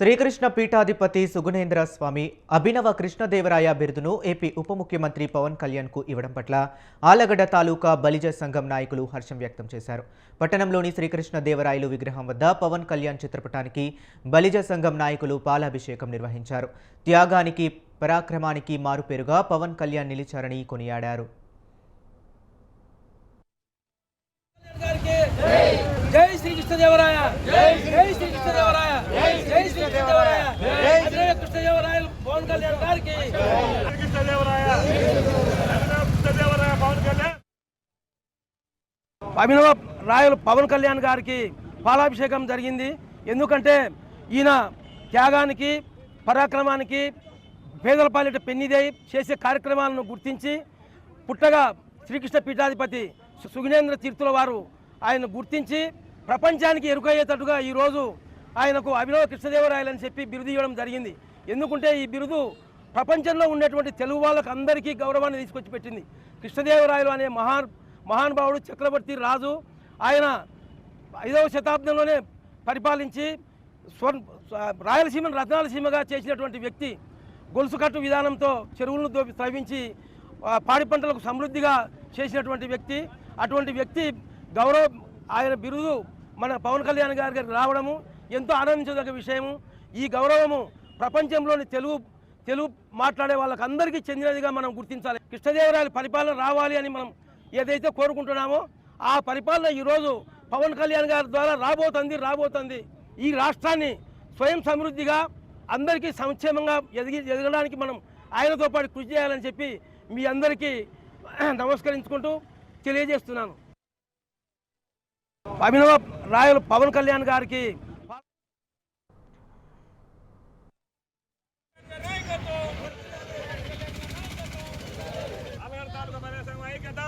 శ్రీకృష్ణ పీఠాధిపతి సుగుణేంద్ర స్వామి అభినవ కృష్ణదేవరాయ బిరుదును ఏపీ ఉప ముఖ్యమంత్రి పవన్ కళ్యాణ్ కు ఇవ్వడం పట్ల ఆలగడ్డ తాలూకా బలిజ సంఘం నాయకులు హర్షం వ్యక్తం చేశారు. పట్టణంలోని శ్రీకృష్ణదేవరాయలు విగ్రహం వద్ద పవన్ కళ్యాణ్ చిత్రపటానికి బలిజ సంఘం నాయకులు పాలాభిషేకం నిర్వహించారు. త్యాగానికి పరాక్రమానికి మారుపేరుగా పవన్ కళ్యాణ్ నిలిచారని కొనియాడారు. జై శ్రీకృష్ణదేవరాయ, జై శ్రీకృష్ణదేవరాయ, జై శ్రీకృష్ణదేవరాయ, జై కృష్ణదేవరాయలు పవన్ కళ్యాణ్ గారికి, అభినవ రాయలు పవన్ కళ్యాణ్ గారికి పాలాభిషేకం జరిగింది. ఎందుకంటే ఈయన త్యాగానికి పరాక్రమానికి పేదల పాలిట పెన్నిదై చేసే కార్యక్రమాలను గుర్తించి పుట్టగా శ్రీకృష్ణ పీఠాధిపతి సుగుణేంద్ర తీర్థుల వారు ఆయన గుర్తించి ప్రపంచానికి ఎరుకయ్యేటట్టుగా ఈరోజు ఆయనకు అభినవ కృష్ణదేవరాయలు అని చెప్పి బిరుదు ఇవ్వడం జరిగింది. ఎందుకంటే ఈ బిరుదు ప్రపంచంలో ఉన్నటువంటి తెలుగు వాళ్ళకు అందరికీ గౌరవాన్ని తీసుకొచ్చి పెట్టింది. కృష్ణదేవరాయలు అనే మహానుభావుడు చక్రవర్తి రాజు. ఆయన 5వ శతాబ్దంలోనే పరిపాలించి రాయలసీమను రత్నాలసీమగా చేసినటువంటి వ్యక్తి. గొలుసుకట్టు విధానంతో చెరువులను త్రవ్వించి పాడి పంటలకు సమృద్ధిగా చేసినటువంటి వ్యక్తి. అటువంటి వ్యక్తి ఆయన బిరుదు మన పవన్ కళ్యాణ్ గారికి రావడము ఎంతో ఆనందించదగ్గ విషయము. ఈ గౌరవము ప్రపంచంలోని తెలుగు మాట్లాడే వాళ్ళకి అందరికీ చెందినదిగా మనం గుర్తించాలి. కృష్ణదేవరాయల పరిపాలన రావాలి అని మనం ఏదైతే కోరుకుంటున్నామో ఆ పరిపాలన ఈరోజు పవన్ కళ్యాణ్ గారి ద్వారా రాబోతుంది. ఈ రాష్ట్రాన్ని స్వయం సమృద్ధిగా అందరికీ సంక్షేమంగా ఎదగడానికి మనం ఆయనతో పాటు కృషి చేయాలని చెప్పి మీ అందరికీ నమస్కరించుకుంటూ తెలియజేస్తున్నాను. అభినవ రాయలు పవన్ కళ్యాణ్ గారికి ఆలగడ్డ తాలూకా బలిజ సంఘం ఐక్యత.